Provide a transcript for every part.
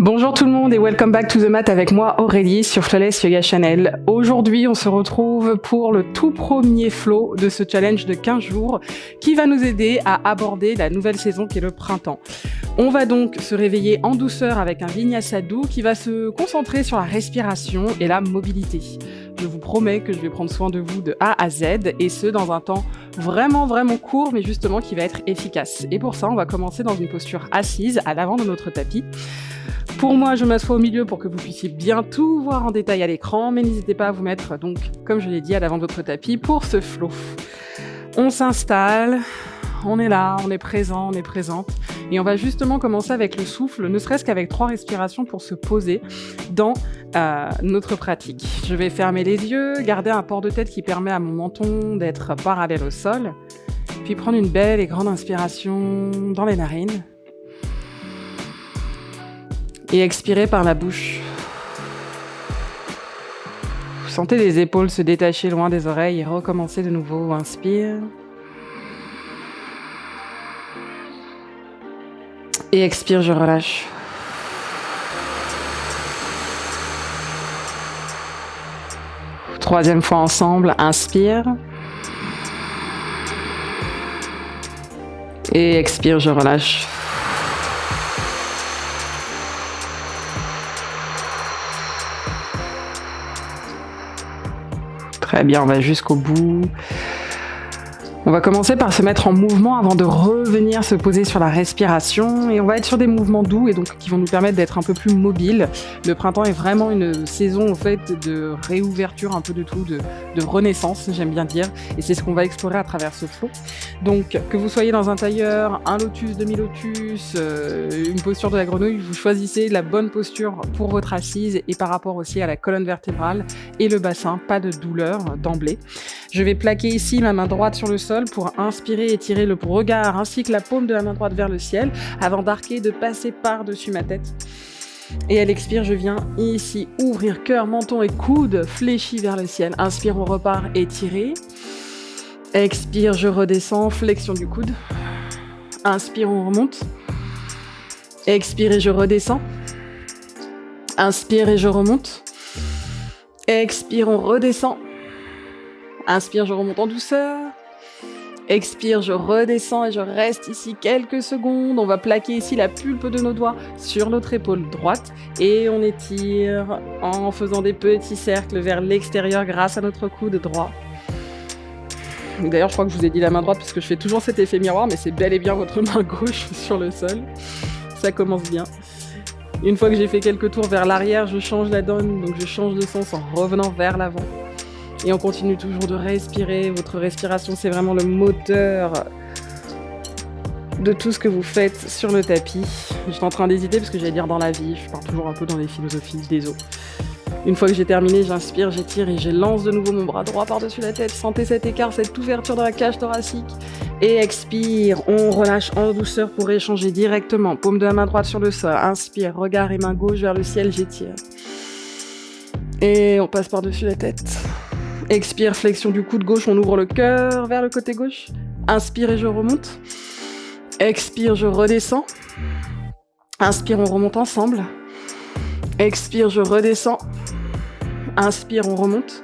Bonjour tout le monde et welcome back to the mat avec moi Aurélie sur Flawless Yoga Channel. Aujourd'hui on se retrouve pour le tout premier flow de ce challenge de 15 jours qui va nous aider à aborder la nouvelle saison qui est le printemps. On va donc se réveiller en douceur avec un Vinyasa doux qui va se concentrer sur la respiration et la mobilité. Je vous promets que je vais prendre soin de vous de A à Z et ce dans un temps vraiment court mais justement qui va être efficace. Et pour ça on va commencer dans une posture assise à l'avant de notre tapis. Pour moi, je m'assois au milieu pour que vous puissiez bien tout voir en détail à l'écran, mais n'hésitez pas à vous mettre, donc, comme je l'ai dit, à l'avant de votre tapis pour ce flow. On s'installe, on est là, on est présent, on est présente, et on va justement commencer avec le souffle, ne serait-ce qu'avec 3 respirations pour se poser dans notre pratique. Je vais fermer les yeux, garder un port de tête qui permet à mon menton d'être parallèle au sol, puis prendre une belle et grande inspiration dans les narines. Et expirez par la bouche. Vous sentez les épaules se détacher loin des oreilles et recommencez de nouveau. Inspire. Et expire, je relâche. Troisième fois ensemble, inspire. Et expire, je relâche. Très bien, on va jusqu'au bout. On va commencer par se mettre en mouvement avant de revenir se poser sur la respiration et on va être sur des mouvements doux et donc qui vont nous permettre d'être un peu plus mobiles. Le printemps est vraiment une saison en fait de réouverture un peu de tout, de renaissance, j'aime bien dire, et c'est ce qu'on va explorer à travers ce flow. Donc que vous soyez dans un tailleur, un lotus, demi-lotus, une posture de la grenouille, vous choisissez la bonne posture pour votre assise et par rapport aussi à la colonne vertébrale et le bassin, pas de douleur d'emblée. Je vais plaquer ici ma main droite sur le sol pour inspirer et étirer le regard ainsi que la paume de la main droite vers le ciel avant d'arquer, de passer par-dessus ma tête. Et à l'expire, je viens ici ouvrir cœur, menton et coude fléchis vers le ciel. Inspire, on repart, étiré. Expire, je redescends, flexion du coude. Inspire, on remonte. Expire et je redescends. Inspire et je remonte. Expire, on redescend. Inspire, je remonte en douceur. Expire, je redescends et je reste ici quelques secondes. On va plaquer ici la pulpe de nos doigts sur notre épaule droite et on étire en faisant des petits cercles vers l'extérieur grâce à notre coude droit. D'ailleurs, je crois que je vous ai dit la main droite parce que je fais toujours cet effet miroir, mais c'est bel et bien votre main gauche sur le sol. Ça commence bien. Une fois que j'ai fait quelques tours vers l'arrière, je change la donne, donc je change de sens en revenant vers l'avant. Et on continue toujours de respirer. Votre respiration, c'est vraiment le moteur de tout ce que vous faites sur le tapis. J'étais en train d'hésiter parce que j'allais dire dans la vie. Je pars toujours un peu dans les philosophies des os. Une fois que j'ai terminé, j'inspire, j'étire et je lance de nouveau mon bras droit par-dessus la tête. Sentez cet écart, cette ouverture dans la cage thoracique. Et expire, on relâche en douceur pour échanger directement. Paume de la main droite sur le sol. Inspire, regard et main gauche vers le ciel, j'étire. Et on passe par-dessus la tête. Expire, flexion du coude gauche, on ouvre le cœur vers le côté gauche. Inspire et je remonte. Expire, je redescends. Inspire, on remonte ensemble. Expire, je redescends. Inspire, on remonte.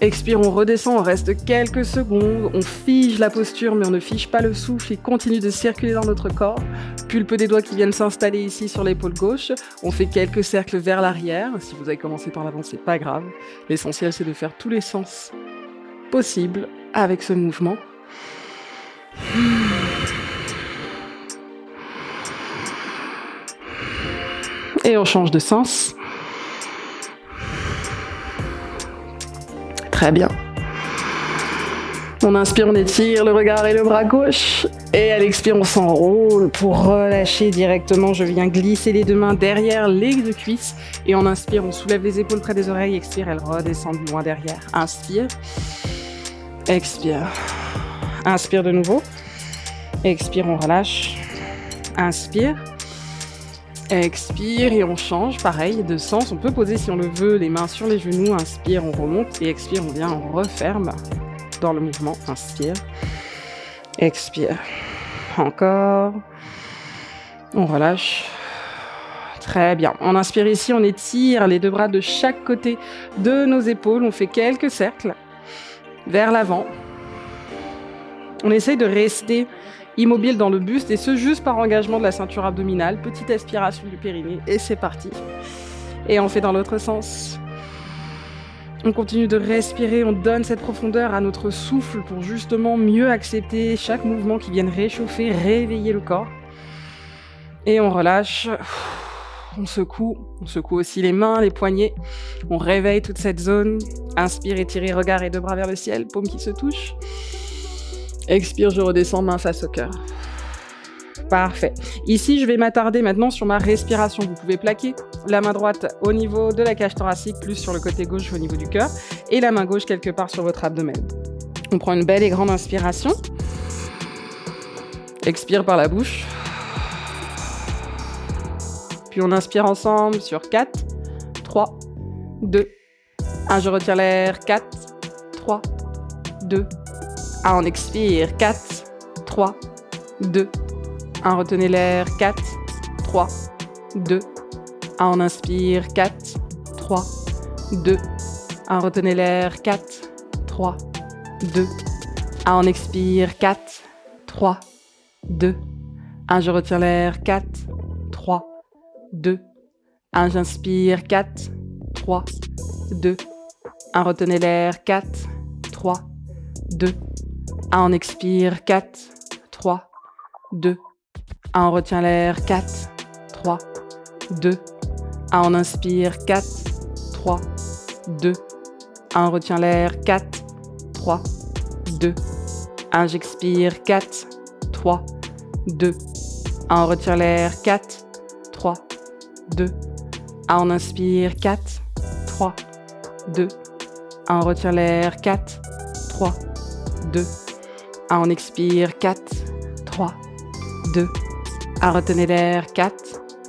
Expire, on redescend, on reste quelques secondes. On fige la posture, mais on ne fige pas le souffle. Il continue de circuler dans notre corps. Pulpe des doigts qui viennent s'installer ici sur l'épaule gauche. On fait quelques cercles vers l'arrière. Si vous avez commencé par l'avant, c'est pas grave. L'essentiel, c'est de faire tous les sens possibles avec ce mouvement. Et on change de sens. Très bien. On inspire, on étire le regard et le bras gauche. Et à l'expire, on s'enroule pour relâcher directement. Je viens glisser les deux mains derrière les deux cuisses. Et on inspire, on soulève les épaules près des oreilles. Expire, elles redescendent loin derrière. Inspire. Expire. Inspire de nouveau. Expire, on relâche. Inspire. Expire et on change, pareil, de sens. On peut poser, si on le veut, les mains sur les genoux. Inspire, on remonte. Et expire, on vient, on referme dans le mouvement. Inspire. Expire. Encore. On relâche. Très bien. On inspire ici, on étire les deux bras de chaque côté de nos épaules. On fait quelques cercles vers l'avant. On essaye de rester immobile dans le buste et ce juste par engagement de la ceinture abdominale. Petite aspiration du périnée et c'est parti. Et on fait dans l'autre sens. On continue de respirer, on donne cette profondeur à notre souffle pour justement mieux accepter chaque mouvement qui vienne réchauffer, réveiller le corps. Et on relâche. On secoue aussi les mains, les poignets. On réveille toute cette zone. Inspire, étirez, regard et deux bras vers le ciel, paumes qui se touchent. Expire, je redescends, main face au cœur. Parfait. Ici, je vais m'attarder maintenant sur ma respiration. Vous pouvez plaquer la main droite au niveau de la cage thoracique, plus sur le côté gauche au niveau du cœur, et la main gauche quelque part sur votre abdomen. On prend une belle et grande inspiration. Expire par la bouche. Puis on inspire ensemble sur 4, 3, 2, 1. Je retiens l'air. 4, 3, 2, 1. On expire. 4, 3, 2, 1. Retenez l'air. 4, 3, 2, 1. On inspire. 4, 3, 2, 1. Retenez l'air. 4, 3, 2, 1. On expire. 4, 3, 2, 1. Je retiens l'air. 4, 3, 2, 1. J'inspire. 4, 3, 2, 1. Retenez l'air. 4, 3, 2, 1. On expire. 4, 3, 2, 1. On retient l'air. 4, 3, 2, 1. On inspire. 4, 3, 2, 1. On retient l'air. 4, 3, 2, 1. J'expire. 4, 3, 2, 1. On retient l'air. 4, 3, 2, 1. On inspire. 4, 3, 2, 1. On retient l'air. 4, 3, 2, 1. On expire. 4, 3, 2, 1. Retenez l'air. 4,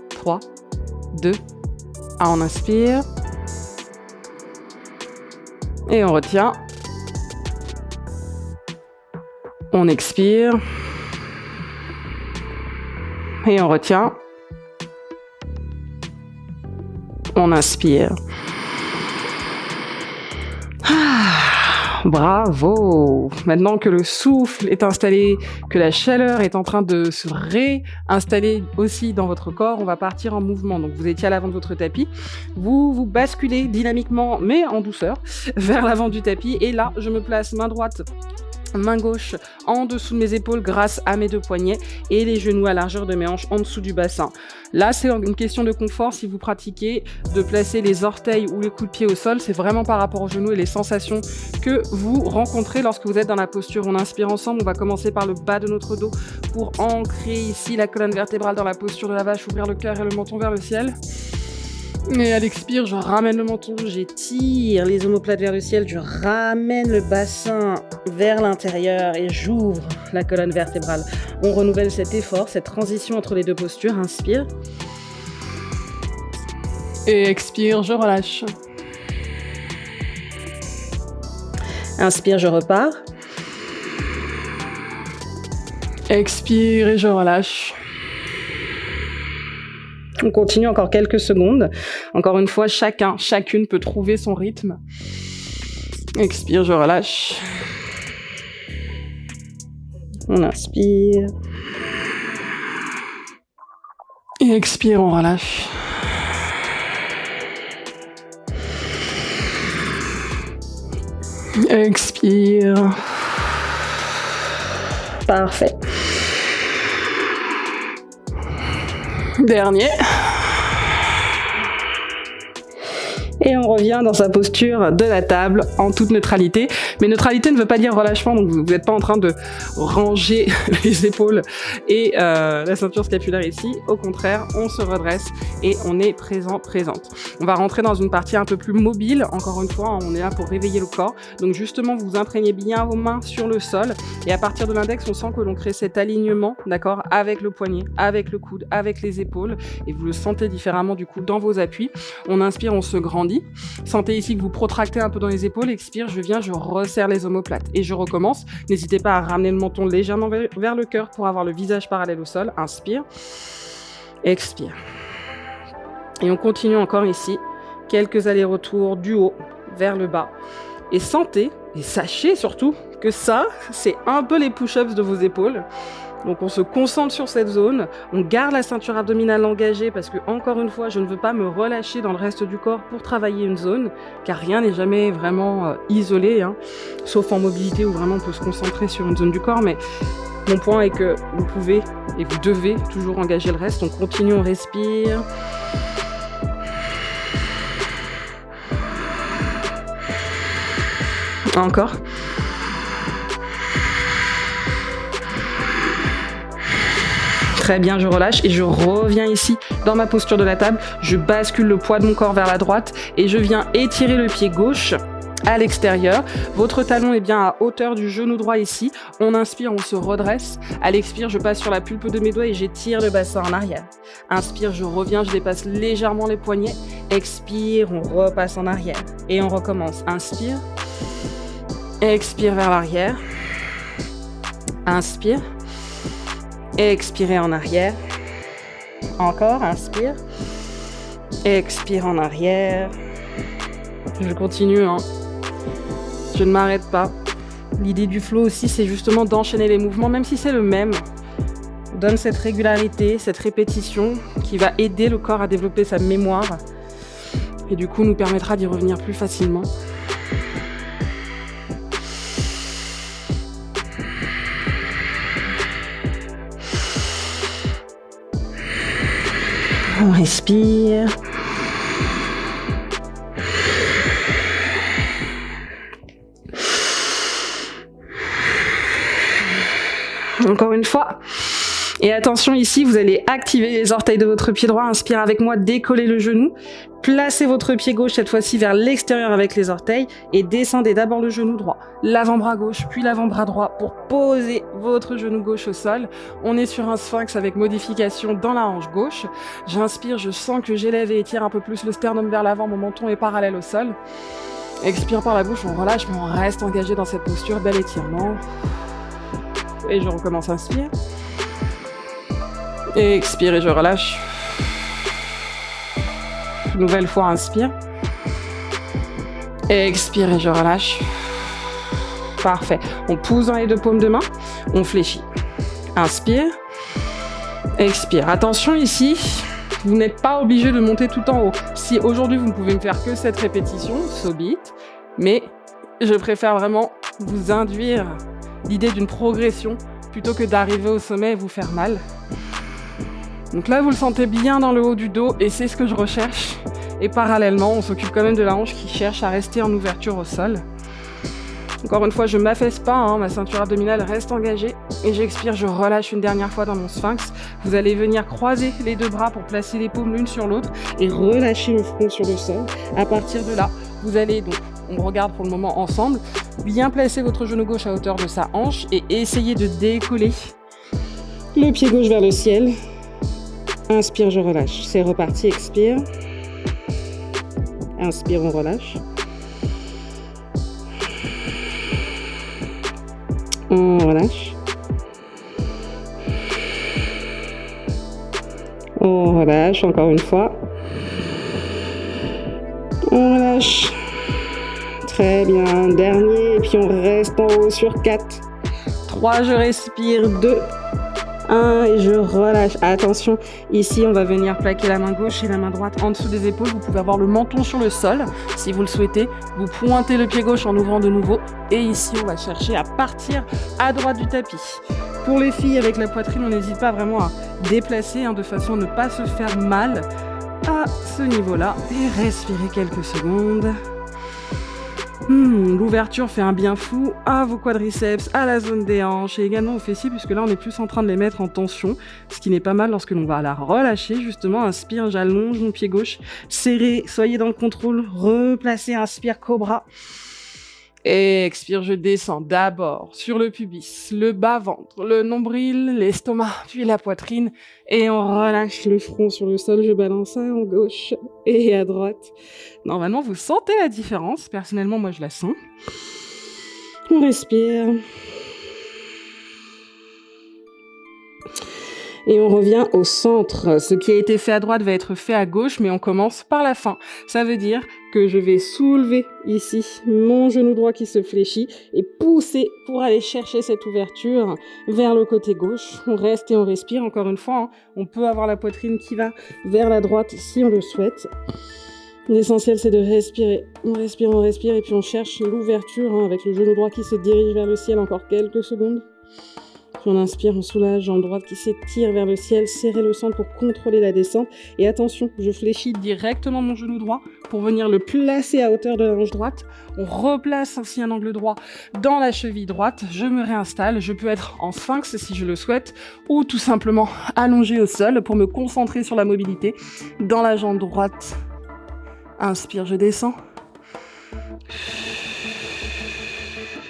3, 2, 1. On inspire. Et on retient. On expire. Et on retient. On inspire. Bravo! Maintenant que le souffle est installé, que la chaleur est en train de se réinstaller aussi dans votre corps, on va partir en mouvement. Donc vous étiez à l'avant de votre tapis, vous basculez dynamiquement mais en douceur vers l'avant du tapis et là je me place main droite, main gauche en dessous de mes épaules grâce à mes deux poignets et les genoux à largeur de mes hanches en dessous du bassin. Là, c'est une question de confort si vous pratiquez de placer les orteils ou les coups de pied au sol. C'est vraiment par rapport aux genoux et les sensations que vous rencontrez lorsque vous êtes dans la posture. On inspire ensemble, on va commencer par le bas de notre dos pour ancrer ici la colonne vertébrale dans la posture de la vache, ouvrir le cœur et le menton vers le ciel. Et à l'expire, je ramène le menton, j'étire les omoplates vers le ciel, je ramène le bassin vers l'intérieur et j'ouvre la colonne vertébrale. On renouvelle cet effort, cette transition entre les deux postures. Inspire. Et expire, je relâche. Inspire, je repars. Expire et je relâche. On continue encore quelques secondes. Encore une fois, chacune peut trouver son rythme. Expire, je relâche. On inspire. Et expire, on relâche. Expire. Parfait. Dernier. Et on revient dans sa posture de la table en toute neutralité. Mais neutralité ne veut pas dire relâchement, donc vous n'êtes pas en train de ranger les épaules et la ceinture scapulaire ici. Au contraire, on se redresse et on est présente. On va rentrer dans une partie un peu plus mobile. Encore une fois, on est là pour réveiller le corps. Donc justement, vous imprégnez bien vos mains sur le sol. Et à partir de l'index, on sent que l'on crée cet alignement, d'accord, avec le poignet, avec le coude, avec les épaules. Et vous le sentez différemment du coup dans vos appuis. On inspire, on se grandit. Sentez ici que vous protractez un peu dans les épaules. Expire, je resserre les omoplates. Et je recommence. N'hésitez pas à ramener le menton légèrement vers le cœur pour avoir le visage parallèle au sol. Inspire. Expire. Et on continue encore ici. Quelques allers-retours du haut vers le bas. Et sentez, et sachez surtout, que ça, c'est un peu les push-ups de vos épaules. Donc on se concentre sur cette zone, on garde la ceinture abdominale engagée parce que, encore une fois, je ne veux pas me relâcher dans le reste du corps pour travailler une zone, car rien n'est jamais vraiment isolé, hein, sauf en mobilité où vraiment on peut se concentrer sur une zone du corps. Mais mon point est que vous pouvez et vous devez toujours engager le reste. On continue, on respire. Encore. Très bien, je relâche et je reviens ici dans ma posture de la table. Je bascule le poids de mon corps vers la droite et je viens étirer le pied gauche à l'extérieur. Votre talon est bien à hauteur du genou droit ici. On inspire, on se redresse. À l'expire, je passe sur la pulpe de mes doigts et j'étire le bassin en arrière. Inspire, je reviens, je dépasse légèrement les poignets. Expire, on repasse en arrière. Et on recommence. Inspire. Expire vers l'arrière. Inspire. Expirez en arrière. Encore, inspire. Expire en arrière. Je continue, hein. Je ne m'arrête pas. L'idée du flow aussi, c'est justement d'enchaîner les mouvements, même si c'est le même. On donne cette régularité, cette répétition qui va aider le corps à développer sa mémoire et du coup nous permettra d'y revenir plus facilement. On respire. Encore une fois. Et attention ici, vous allez activer les orteils de votre pied droit. Inspire avec moi, décollez le genou. Placez votre pied gauche cette fois-ci vers l'extérieur avec les orteils et descendez d'abord le genou droit, l'avant-bras gauche, puis l'avant-bras droit pour poser votre genou gauche au sol. On est sur un sphinx avec modification dans la hanche gauche. J'inspire, je sens que j'élève et étire un peu plus le sternum vers l'avant, mon menton est parallèle au sol. Expire par la bouche, on relâche, mais on reste engagé dans cette posture, bel étirement. Et je recommence, inspire. Expire et je relâche. Nouvelle fois, inspire. Expire et je relâche. Parfait. On pousse dans les deux paumes de main. On fléchit. Inspire. Expire. Attention ici, vous n'êtes pas obligé de monter tout en haut. Si aujourd'hui vous ne pouvez me faire que cette répétition, so be it. Mais je préfère vraiment vous induire l'idée d'une progression plutôt que d'arriver au sommet et vous faire mal. Donc là, vous le sentez bien dans le haut du dos et c'est ce que je recherche. Et parallèlement, on s'occupe quand même de la hanche qui cherche à rester en ouverture au sol. Encore une fois, je ne m'affaisse pas, hein, ma ceinture abdominale reste engagée. Et j'expire, je relâche une dernière fois dans mon sphinx. Vous allez venir croiser les deux bras pour placer les paumes l'une sur l'autre et relâcher le front sur le sol. À partir de là, vous allez donc, on regarde pour le moment ensemble, bien placer votre genou gauche à hauteur de sa hanche et essayer de décoller le pied gauche vers le ciel. Inspire, je relâche. C'est reparti, expire. Inspire, on relâche. On relâche. On relâche, encore une fois. On relâche. Très bien. Dernier, et puis on reste en haut sur 4. 3, je respire. 2. 1 et je relâche. Attention, ici on va venir plaquer la main gauche et la main droite en dessous des épaules. Vous pouvez avoir le menton sur le sol si vous le souhaitez. Vous pointez le pied gauche en ouvrant de nouveau. Et ici on va chercher à partir à droite du tapis. Pour les filles avec la poitrine, on n'hésite pas vraiment à déplacer de façon à ne pas se faire mal à ce niveau-là. Et respirer quelques secondes. L'ouverture fait un bien fou à vos quadriceps, à la zone des hanches et également aux fessiers puisque là on est plus en train de les mettre en tension, ce qui n'est pas mal lorsque l'on va la relâcher justement. Inspire, j'allonge mon pied gauche, serrez, soyez dans le contrôle, replacez, inspire, cobra. Et expire, je descends d'abord sur le pubis, le bas-ventre, le nombril, l'estomac, puis la poitrine. Et on relâche le front sur le sol, je balance à gauche et à droite. Normalement, vous sentez la différence. Personnellement, moi, je la sens. On respire. Et on revient au centre. Ce qui a été fait à droite va être fait à gauche, mais on commence par la fin. Ça veut dire que je vais soulever ici mon genou droit qui se fléchit et pousser pour aller chercher cette ouverture vers le côté gauche. On reste et on respire. Encore une fois, on peut avoir la poitrine qui va vers la droite si on le souhaite. L'essentiel, c'est de respirer. On respire et puis on cherche l'ouverture avec le genou droit qui se dirige vers le ciel. Encore quelques secondes. Puis on inspire, on soulage, jambe droite qui s'étire vers le ciel, serrer le centre pour contrôler la descente. Et attention, je fléchis directement mon genou droit pour venir le placer à hauteur de la hanche droite. On replace ainsi un angle droit dans la cheville droite. Je me réinstalle. Je peux être en sphinx si je le souhaite ou tout simplement allongé au sol pour me concentrer sur la mobilité dans la jambe droite. Inspire, je descends.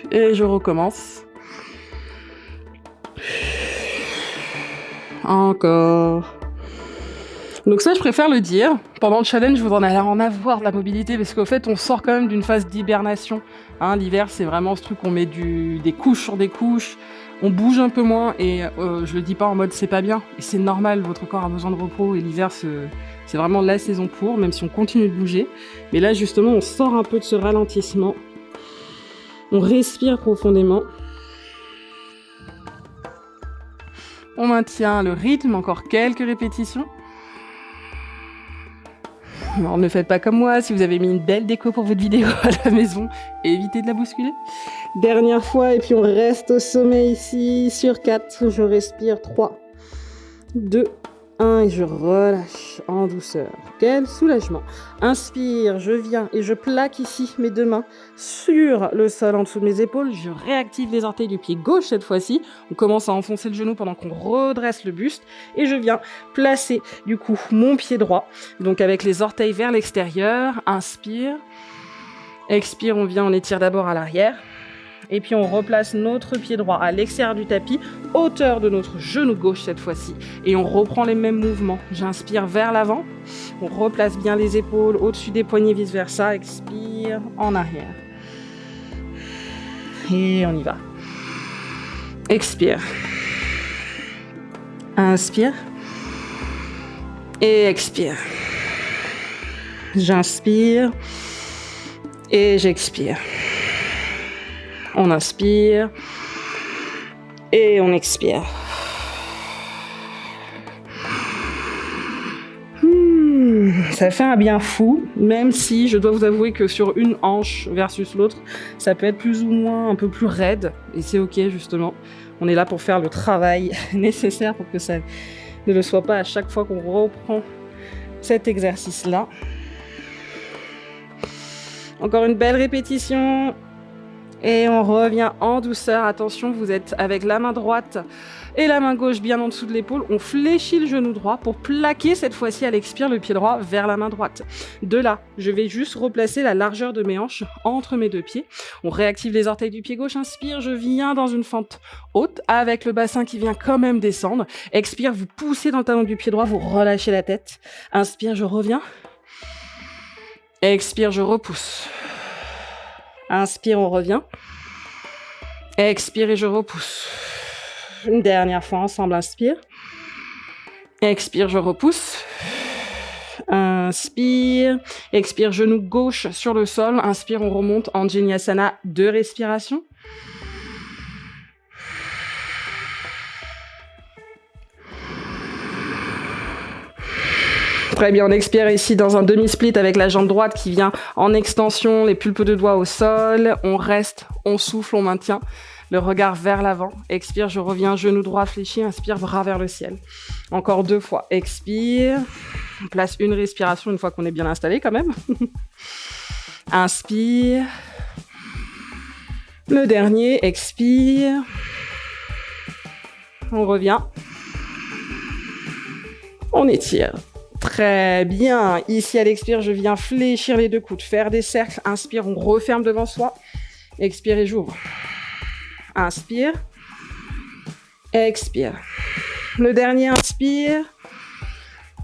Et je recommence. Encore. Donc ça, je préfère le dire. Pendant le challenge, vous en allez en avoir de la mobilité parce qu'au fait, on sort quand même d'une phase d'hibernation. L'hiver, c'est vraiment ce truc, on met des couches sur des couches, on bouge un peu moins et je le dis pas en mode c'est pas bien. Et c'est normal, votre corps a besoin de repos et l'hiver, c'est vraiment la saison pour, même si on continue de bouger. Mais là, justement, on sort un peu de ce ralentissement. On respire profondément. On maintient le rythme, encore quelques répétitions. Alors, ne faites pas comme moi, si vous avez mis une belle déco pour votre vidéo à la maison, évitez de la bousculer. Dernière fois, et puis on reste au sommet ici, sur 4, je respire, 3, 2, 1, et je relâche en douceur. Quel soulagement. Inspire, je viens et je plaque ici mes deux mains sur le sol en dessous de mes épaules. Je réactive les orteils du pied gauche cette fois-ci. On commence à enfoncer le genou pendant qu'on redresse le buste. Et je viens placer du coup mon pied droit. Donc avec les orteils vers l'extérieur. Inspire. Expire, on vient, on étire d'abord à l'arrière. Et puis on replace notre pied droit à l'extérieur du tapis, hauteur de notre genou gauche cette fois-ci. Et on reprend les mêmes mouvements. J'inspire vers l'avant. On replace bien les épaules au-dessus des poignets, vice-versa. Expire en arrière. Et on y va. Expire. Inspire. Et expire. J'inspire. Et j'expire. On inspire et on expire. Ça fait un bien fou, même si je dois vous avouer que sur une hanche versus l'autre, ça peut être plus ou moins un peu plus raide, et c'est ok justement. On est là pour faire le travail nécessaire pour que ça ne le soit pas à chaque fois qu'on reprend cet exercice-là. Encore une belle répétition. Et on revient en douceur. Attention, vous êtes avec la main droite et la main gauche bien en dessous de l'épaule. On fléchit le genou droit pour plaquer cette fois-ci à l'expire le pied droit vers la main droite. De là, je vais juste replacer la largeur de mes hanches entre mes deux pieds. On réactive les orteils du pied gauche. Inspire, je viens dans une fente haute avec le bassin qui vient quand même descendre. Expire, vous poussez dans le talon du pied droit, vous relâchez la tête. Inspire, je reviens. Expire, je repousse. Inspire, on revient. Expire et je repousse. Une dernière fois ensemble, inspire. Expire, je repousse. Inspire. Expire, genou gauche sur le sol. Inspire, on remonte en Anjaneyasana, 2 respirations. Très bien, on expire ici dans un demi-split avec la jambe droite qui vient en extension, les pulpes de doigts au sol. On reste, on souffle, on maintient le regard vers l'avant. Expire, je reviens, genou droit fléchi. Inspire, bras vers le ciel. Encore 2 fois. Expire. On place une respiration une fois qu'on est bien installé quand même. Inspire. Le dernier, expire. On revient. On étire. Très bien. Ici, à l'expire, je viens fléchir les 2 coudes, faire des cercles. Inspire, on referme devant soi. Expire et j'ouvre. Inspire. Expire. Le dernier, inspire.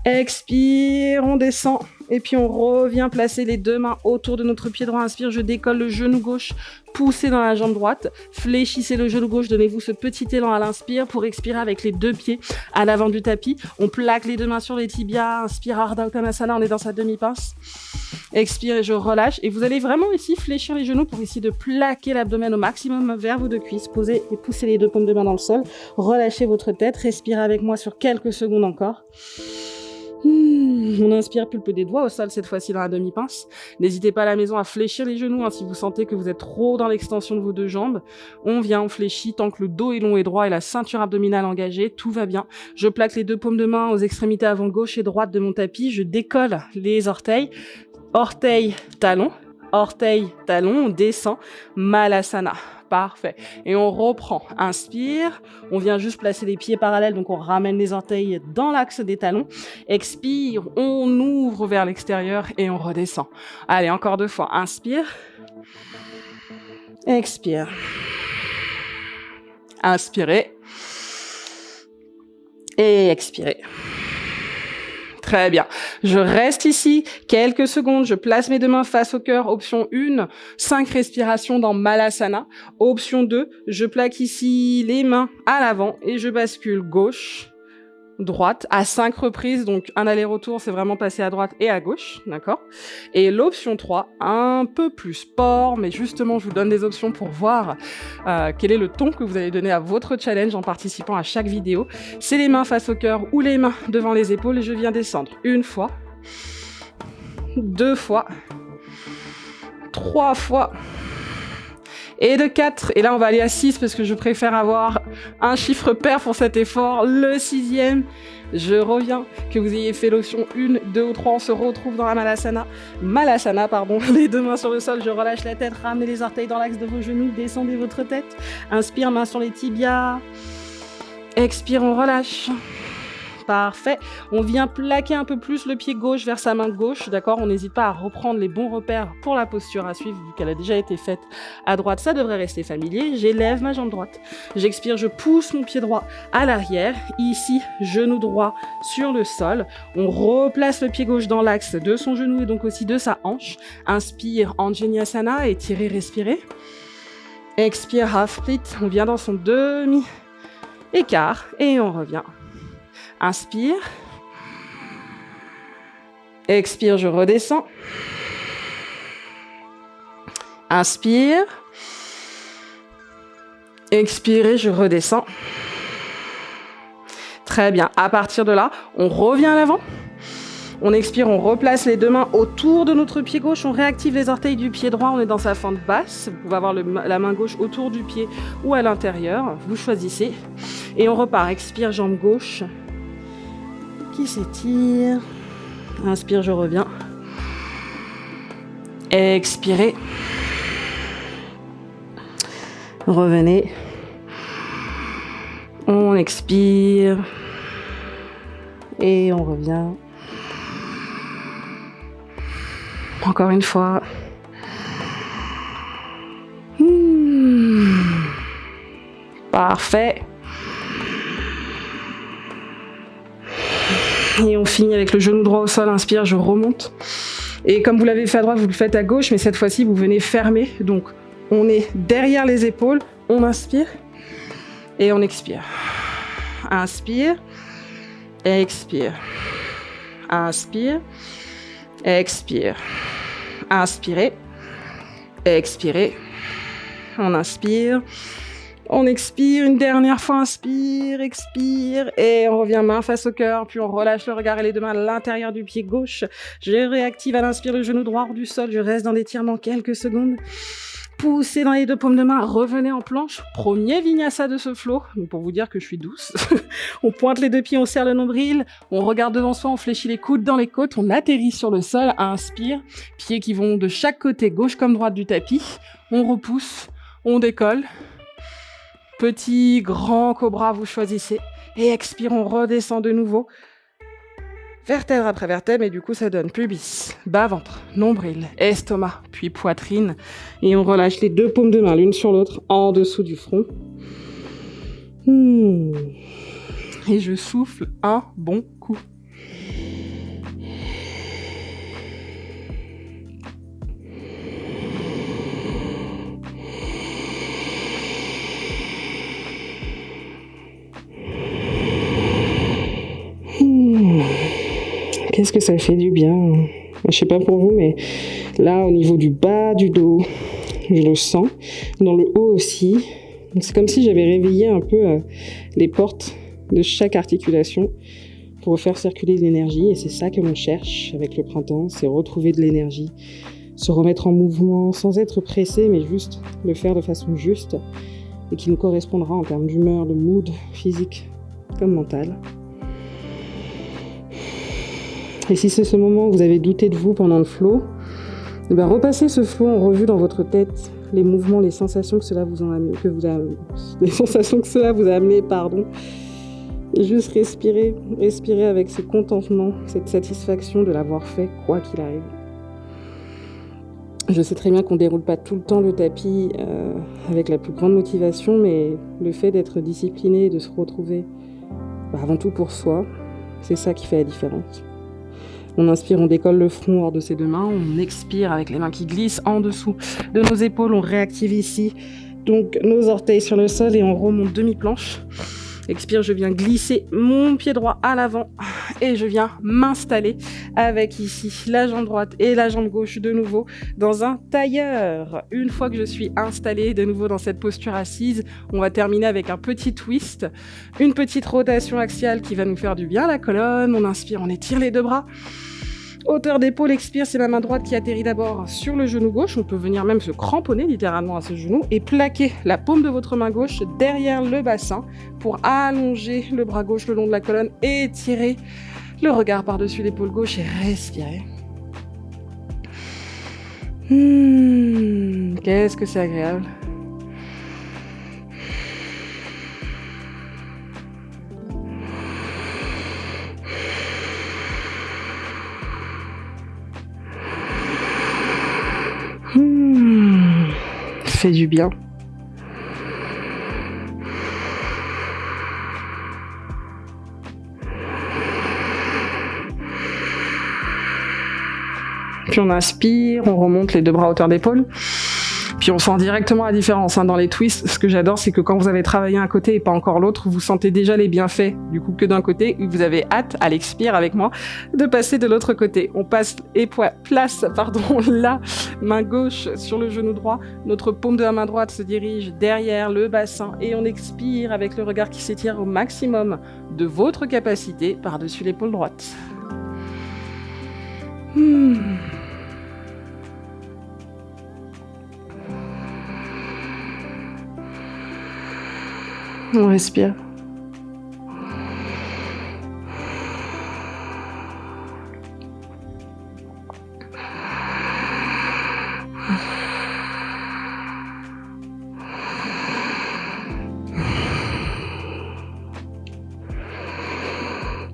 Expire, on descend. Et puis on revient placer les deux mains autour de notre pied droit. Inspire, je décolle le genou gauche, poussez dans la jambe droite, fléchissez le genou gauche, donnez-vous ce petit élan à l'inspire pour expirer avec les deux pieds à l'avant du tapis. On plaque les deux mains sur les tibias, inspire Ardha Uttanasana, on est dans sa demi-pince. Expire et je relâche. Et vous allez vraiment ici fléchir les genoux pour essayer de plaquer l'abdomen au maximum vers vos deux cuisses. Posez et poussez les deux paumes de main dans le sol. Relâchez votre tête, respirez avec moi sur quelques secondes encore. On inspire, pulpe des doigts au sol, cette fois-ci dans la demi-pince. N'hésitez pas à la maison à fléchir les genoux si vous sentez que vous êtes trop dans l'extension de vos deux jambes. On vient, on fléchit tant que le dos est long et droit et la ceinture abdominale engagée, tout va bien. Je plaque les deux paumes de main aux extrémités avant gauche et droite de mon tapis. Je décolle les orteils, talon, on descend, Malasana. Parfait. Et on reprend. Inspire. On vient juste placer les pieds parallèles. Donc, on ramène les orteils dans l'axe des talons. Expire. On ouvre vers l'extérieur et on redescend. Allez, encore 2 fois. Inspire. Expire. Inspirez. Et expirez. Très bien. Je reste ici quelques secondes. Je place mes deux mains face au cœur. Option 1, 5 respirations dans Malasana. Option 2, je plaque ici les mains à l'avant et je bascule gauche, droite à 5 reprises. Donc, un aller-retour, c'est vraiment passer à droite et à gauche. D'accord? Et l'option 3, un peu plus sport, mais justement, je vous donne des options pour voir quel est le ton que vous allez donner à votre challenge en participant à chaque vidéo. C'est les mains face au cœur ou les mains devant les épaules et je viens descendre 1 fois, 2 fois, 3 fois, et de 4. Et là, on va aller à 6 parce que je préfère avoir un chiffre pair pour cet effort. Le 6e, je reviens. Que vous ayez fait l'option 1, 2 ou 3, on se retrouve dans la Malasana. Les deux mains sur le sol, je relâche la tête. Ramenez les orteils dans l'axe de vos genoux. Descendez votre tête. Inspire, main sur les tibias. Expire, on relâche. Parfait. On vient plaquer un peu plus le pied gauche vers sa main gauche, d'accord? On n'hésite pas à reprendre les bons repères pour la posture à suivre, vu qu'elle a déjà été faite à droite. Ça devrait rester familier. J'élève ma jambe droite. J'expire, je pousse mon pied droit à l'arrière. Ici, genou droit sur le sol. On replace le pied gauche dans l'axe de son genou et donc aussi de sa hanche. Inspire, Anjaneyasana, étirez, respirez. Expire, half split. On vient dans son demi-écart et on revient. Inspire. Expire, je redescends. Inspire. Expirez, je redescends. Très bien. À partir de là, on revient à l'avant. On expire, on replace les deux mains autour de notre pied gauche. On réactive les orteils du pied droit. On est dans sa fente basse. Vous pouvez avoir la main gauche autour du pied ou à l'intérieur. Vous choisissez. Et on repart. Expire, jambe gauche qui s'étire. Inspire, je reviens. Expirez. Revenez. On expire. Et on revient. Encore une fois. Parfait. Et on finit avec le genou droit au sol. Inspire, je remonte. Et comme vous l'avez fait à droite, vous le faites à gauche, mais cette fois-ci, vous venez fermer. Donc, on est derrière les épaules. On inspire et on expire. Inspire, expire. Inspire, expire. Inspirez, expirez. On inspire. On expire, une dernière fois, inspire, expire, et on revient main face au cœur, puis on relâche le regard et les deux mains à l'intérieur du pied gauche. Je réactive à l'inspire le genou droit hors du sol, je reste dans l'étirement quelques secondes. Poussez dans les deux paumes de main, revenez en planche. Premier vinyasa de ce flow, pour vous dire que je suis douce. On pointe les deux pieds, on serre le nombril, on regarde devant soi, on fléchit les coudes dans les côtes, on atterrit sur le sol, inspire, pieds qui vont de chaque côté, gauche comme droite du tapis. On repousse, on décolle. Petit, grand cobra, vous choisissez. Et expire, on redescend de nouveau. Vertèbre après vertèbre, et du coup, ça donne pubis, bas-ventre, nombril, estomac, puis poitrine. Et on relâche les deux paumes de main, l'une sur l'autre, en dessous du front. Et je souffle un bon coup. qu'est-ce que ça fait du bien. Je sais pas pour vous, mais là, au niveau du bas du dos, je le sens. Dans le haut aussi. Donc, c'est comme si j'avais réveillé un peu les portes de chaque articulation pour faire circuler de l'énergie. Et c'est ça que l'on cherche avec le printemps, c'est retrouver de l'énergie, se remettre en mouvement sans être pressé, mais juste le faire de façon juste et qui nous correspondra en termes d'humeur, de mood physique comme mental. Et si c'est ce moment où vous avez douté de vous pendant le flow, repassez ce flow en revue dans votre tête, les mouvements, les sensations que cela vous a amené, Et juste respirer avec ce contentement, cette satisfaction de l'avoir fait, quoi qu'il arrive. Je sais très bien qu'on ne déroule pas tout le temps le tapis avec la plus grande motivation, mais le fait d'être discipliné et de se retrouver avant tout pour soi, c'est ça qui fait la différence. On inspire, on décolle le front hors de ses deux mains, on expire avec les mains qui glissent en dessous de nos épaules, on réactive ici donc nos orteils sur le sol et on remonte demi-planche. Expire, je viens glisser mon pied droit à l'avant et je viens m'installer avec ici la jambe droite et la jambe gauche de nouveau dans un tailleur. Une fois que je suis installée de nouveau dans cette posture assise, on va terminer avec un petit twist, une petite rotation axiale qui va nous faire du bien à la colonne. On inspire, on étire les deux bras. Hauteur d'épaule, expire, c'est la main droite qui atterrit d'abord sur le genou gauche. On peut venir même se cramponner littéralement à ce genou et plaquer la paume de votre main gauche derrière le bassin pour allonger le bras gauche le long de la colonne, étirer le regard par-dessus l'épaule gauche et respirer. Qu'est-ce que c'est agréable. Ça fait du bien. Puis on inspire, on remonte les deux bras à hauteur d'épaule. Puis on sent directement la différence dans les twists. Ce que j'adore, c'est que quand vous avez travaillé un côté et pas encore l'autre, vous sentez déjà les bienfaits du coup que d'un côté, et vous avez hâte, à l'expire avec moi, de passer de l'autre côté. On place la main gauche sur le genou droit, notre paume de la main droite se dirige derrière le bassin et on expire avec le regard qui s'étire au maximum de votre capacité par-dessus l'épaule droite. On respire.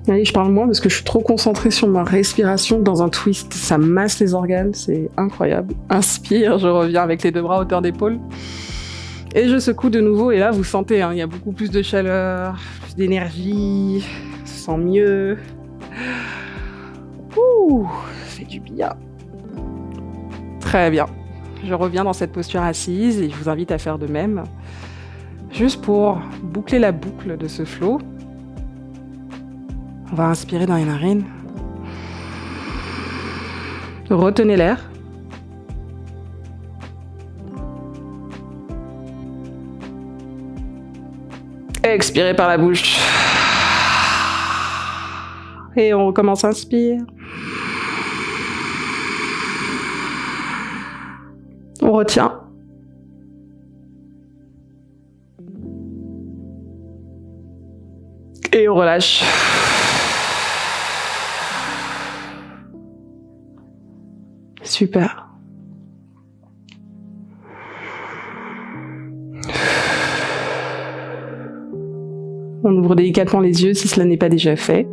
Allez, je parle moins parce que je suis trop concentrée sur ma respiration. Dans un twist, ça masse les organes, c'est incroyable. Inspire, je reviens avec les deux bras à hauteur d'épaule. Et je secoue de nouveau, et là, vous sentez, il y a beaucoup plus de chaleur, plus d'énergie, on se sent mieux. Ça fait du bien. Très bien. Je reviens dans cette posture assise, et je vous invite à faire de même. Juste pour boucler la boucle de ce flow. On va inspirer dans les narines. Retenez l'air. Expirez par la bouche. Et on recommence, inspire. On retient. Et on relâche. Super. On ouvre délicatement les yeux si cela n'est pas déjà fait.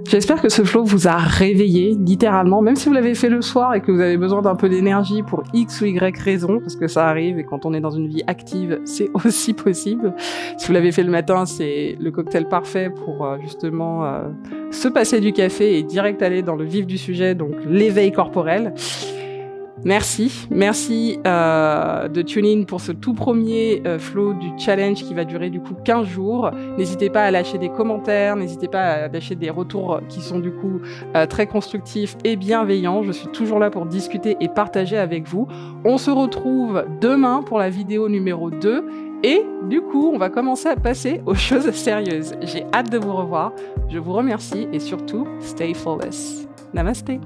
J'espère que ce flow vous a réveillé, littéralement, même si vous l'avez fait le soir et que vous avez besoin d'un peu d'énergie pour X ou Y raison, parce que ça arrive et quand on est dans une vie active, c'est aussi possible. Si vous l'avez fait le matin, c'est le cocktail parfait pour justement se passer du café et direct aller dans le vif du sujet, donc l'éveil corporel. Merci de tune in pour ce tout premier flow du challenge qui va durer du coup 15 jours. N'hésitez pas à lâcher des commentaires, n'hésitez pas à lâcher des retours qui sont du coup très constructifs et bienveillants. Je suis toujours là pour discuter et partager avec vous. On se retrouve demain pour la vidéo numéro 2 et du coup on va commencer à passer aux choses sérieuses. J'ai hâte de vous revoir, je vous remercie et surtout, stay flawless. Namasté.